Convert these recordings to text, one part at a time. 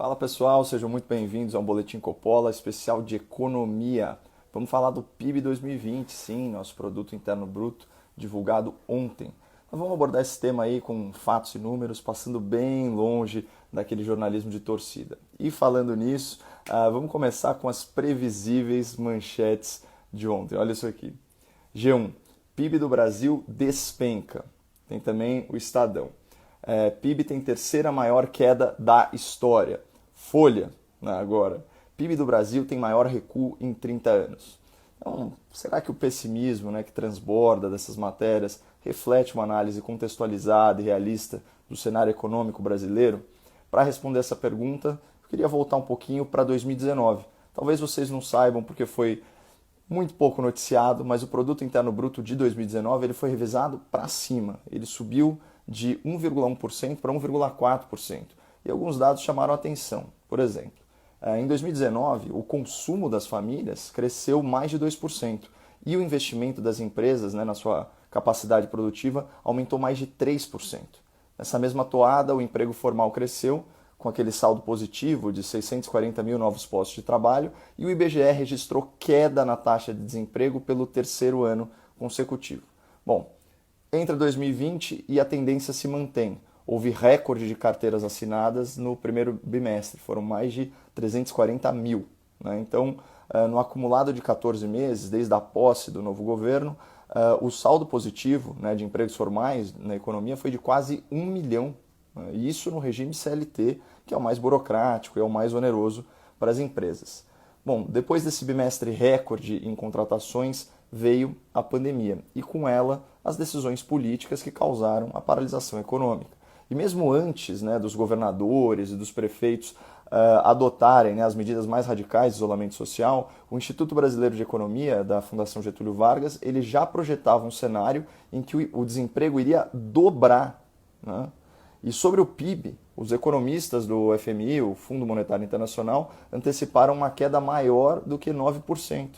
Fala pessoal, sejam muito bem-vindos ao Boletim Coppola, especial de economia. Vamos falar do PIB 2020, sim, nosso Produto Interno Bruto, divulgado ontem. Nós vamos abordar esse tema aí com fatos e números, passando bem longe daquele jornalismo de torcida. E falando nisso, vamos começar com as previsíveis manchetes de ontem. Olha isso aqui. G1, PIB do Brasil despenca. Tem também o Estadão. PIB tem terceira maior queda da história. Folha, né, agora. PIB do Brasil tem maior recuo em 30 anos. Então, será que o pessimismo, né, que transborda dessas matérias reflete uma análise contextualizada e realista do cenário econômico brasileiro? Para responder essa pergunta, eu queria voltar um pouquinho para 2019. Talvez vocês não saibam porque foi muito pouco noticiado, mas o Produto Interno Bruto de 2019 ele foi revisado para cima. Ele subiu de 1,1% para 1,4%. E alguns dados chamaram a atenção. Por exemplo, em 2019, o consumo das famílias cresceu mais de 2%. E o investimento das empresas, né, na sua capacidade produtiva aumentou mais de 3%. Nessa mesma toada, o emprego formal cresceu, com aquele saldo positivo de 640 mil novos postos de trabalho, e o IBGE registrou queda na taxa de desemprego pelo terceiro ano consecutivo. Bom, entra 2020 e a tendência se mantém. Houve recorde de carteiras assinadas no primeiro bimestre, foram mais de 340 mil. Né? Então, no acumulado de 14 meses, desde a posse do novo governo, o saldo positivo, né, de empregos formais na economia foi de quase 1 milhão. Né? E isso no regime CLT, que é o mais burocrático e é o mais oneroso para as empresas. Bom, depois desse bimestre recorde em contratações, veio a pandemia e com ela as decisões políticas que causaram a paralisação econômica. E mesmo antes, né, dos governadores e dos prefeitos adotarem, né, as medidas mais radicais de isolamento social, o Instituto Brasileiro de Economia da Fundação Getúlio Vargas ele já projetava um cenário em que o desemprego iria dobrar. Né? E sobre o PIB, os economistas do FMI, o Fundo Monetário Internacional, anteciparam uma queda maior do que 9%.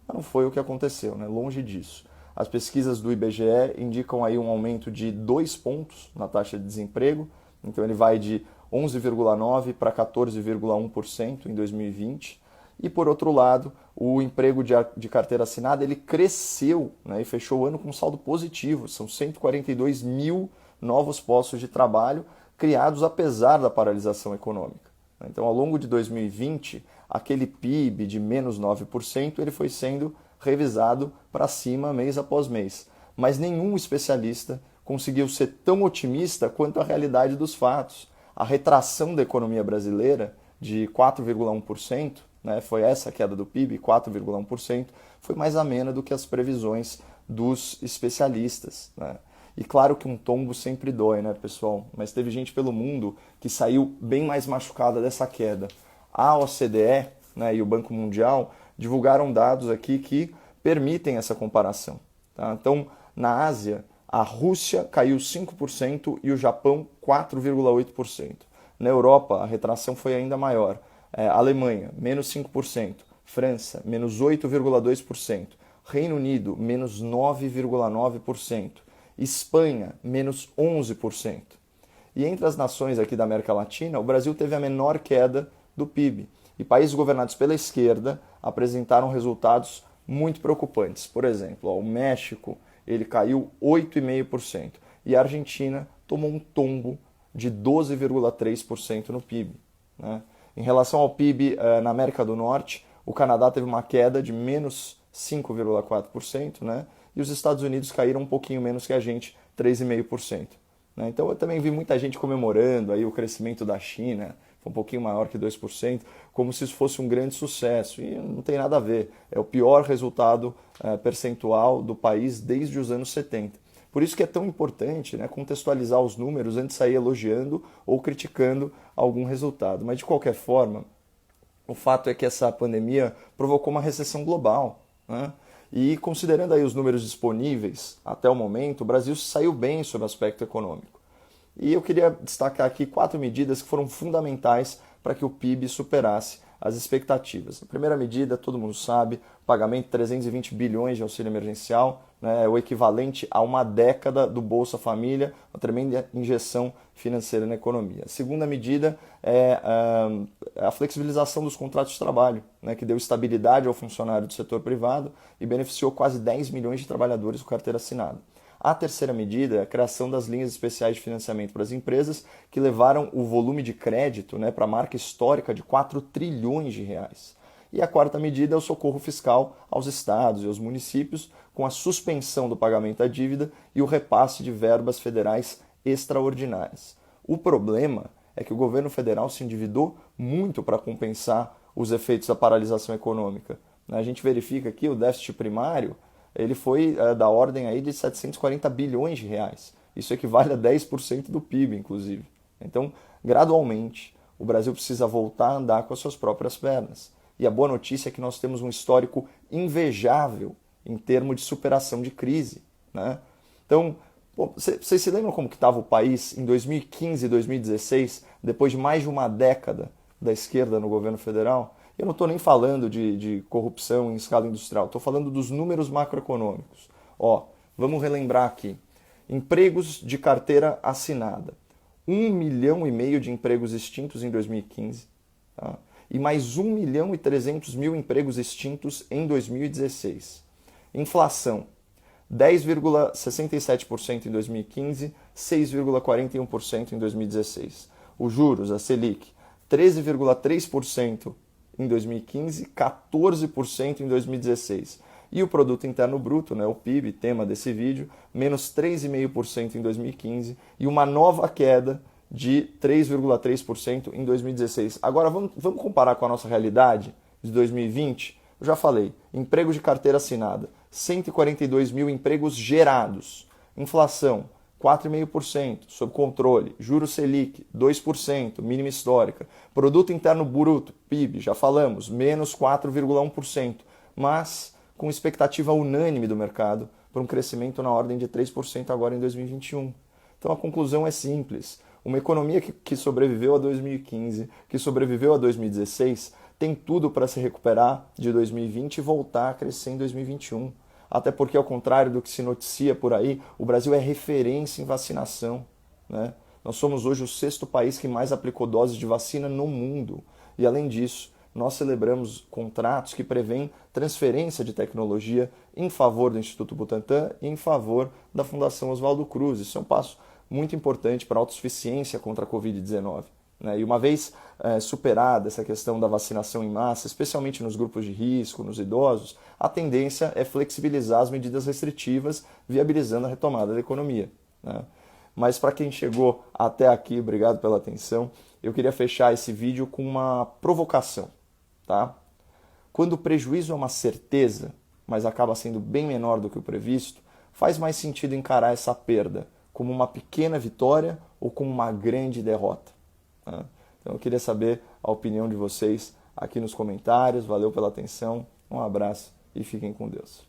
Mas não foi o que aconteceu, né? Longe disso. As pesquisas do IBGE indicam aí um aumento de 2 pontos na taxa de desemprego, então ele vai de 11,9% para 14,1% em 2020. E por outro lado, o emprego de carteira assinada ele cresceu, né, e fechou o ano com um saldo positivo, são 142 mil novos postos de trabalho criados apesar da paralisação econômica. Então, ao longo de 2020, aquele PIB de menos 9%, ele foi sendo revisado para cima mês após mês. Mas nenhum especialista conseguiu ser tão otimista quanto a realidade dos fatos. A retração da economia brasileira de 4,1%, né, foi essa a queda do PIB, 4,1%, foi mais amena do que as previsões dos especialistas. Né? E claro que um tombo sempre dói, né, pessoal? Mas teve gente pelo mundo que saiu bem mais machucada dessa queda. A OCDE, né, e o Banco Mundial divulgaram dados aqui que permitem essa comparação. Tá? Então, na Ásia, a Rússia caiu 5% e o Japão 4,8%. Na Europa, a retração foi ainda maior. Alemanha, menos 5%. França, menos 8,2%. Reino Unido, menos 9,9%. Espanha, menos 11%. E entre as nações aqui da América Latina, o Brasil teve a menor queda do PIB. E países governados pela esquerda apresentaram resultados muito preocupantes. Por exemplo, o México ele caiu 8,5% e a Argentina tomou um tombo de 12,3% no PIB. Né? Em relação ao PIB na América do Norte, o Canadá teve uma queda de menos 5,4%, né? E os Estados Unidos caíram um pouquinho menos que a gente, 3,5%. Né? Então eu também vi muita gente comemorando aí o crescimento da China, foi um pouquinho maior que 2%, como se isso fosse um grande sucesso. E não tem nada a ver. É o pior resultado percentual do país desde os anos 70. Por isso que é tão importante, né, contextualizar os números antes de sair elogiando ou criticando algum resultado. Mas de qualquer forma, o fato é que essa pandemia provocou uma recessão global. Né? E considerando aí os números disponíveis até o momento, o Brasil saiu bem sob o aspecto econômico. E eu queria destacar aqui 4 medidas que foram fundamentais para que o PIB superasse as expectativas. A primeira medida, todo mundo sabe, pagamento de 320 bilhões de auxílio emergencial, né, é o equivalente a uma década do Bolsa Família, uma tremenda injeção financeira na economia. A segunda medida é a flexibilização dos contratos de trabalho, né, que deu estabilidade ao funcionário do setor privado e beneficiou quase 10 milhões de trabalhadores com carteira assinada. A terceira medida é a criação das linhas especiais de financiamento para as empresas, que levaram o volume de crédito, né, para a marca histórica de 4 trilhões de reais. E a quarta medida é o socorro fiscal aos estados e aos municípios, com a suspensão do pagamento da dívida e o repasse de verbas federais extraordinárias. O problema é que o governo federal se endividou muito para compensar os efeitos da paralisação econômica. A gente verifica aqui o déficit primário, ele foi da ordem aí de 740 bilhões de reais. Isso equivale a 10% do PIB, inclusive. Então, gradualmente, o Brasil precisa voltar a andar com as suas próprias pernas. E a boa notícia é que nós temos um histórico invejável em termos de superação de crise, né? Então, vocês se lembram como que estava o país em 2015 e 2016, depois de mais de uma década da esquerda no governo federal? Eu não estou nem falando de corrupção em escala industrial, estou falando dos números macroeconômicos. Vamos relembrar aqui. Empregos de carteira assinada. 1,5 milhão de empregos extintos em 2015, tá? E mais 1.300.000 empregos extintos em 2016. Inflação, 10,67% em 2015, 6,41% em 2016. Os juros, a Selic, 13,3% em 2015, 14% em 2016. E o Produto Interno Bruto, né, o PIB, tema desse vídeo, menos 3,5% em 2015 e uma nova queda de 3,3% em 2016. Agora vamos comparar com a nossa realidade de 2020? Eu já falei, emprego de carteira assinada, 142 mil empregos gerados. Inflação, 4,5%, sob controle. Juros Selic, 2%, mínima histórica. Produto Interno Bruto, PIB, já falamos, menos 4,1%, mas com expectativa unânime do mercado para um crescimento na ordem de 3% agora em 2021. Então a conclusão é simples. Uma economia que sobreviveu a 2015, que sobreviveu a 2016, tem tudo para se recuperar de 2020 e voltar a crescer em 2021. Até porque, ao contrário do que se noticia por aí, o Brasil é referência em vacinação, né? Nós somos hoje o 6º país que mais aplicou doses de vacina no mundo. E, além disso, nós celebramos contratos que prevêem transferência de tecnologia em favor do Instituto Butantan e em favor da Fundação Oswaldo Cruz. Isso é um passo muito importante para a autossuficiência contra a Covid-19. E uma vez superada essa questão da vacinação em massa, especialmente nos grupos de risco, nos idosos, a tendência é flexibilizar as medidas restritivas, viabilizando a retomada da economia, né? Mas para quem chegou até aqui, obrigado pela atenção, eu queria fechar esse vídeo com uma provocação, tá? Quando o prejuízo é uma certeza, mas acaba sendo bem menor do que o previsto, faz mais sentido encarar essa perda como uma pequena vitória ou como uma grande derrota, né? Então eu queria saber a opinião de vocês aqui nos comentários. Valeu pela atenção, um abraço e fiquem com Deus.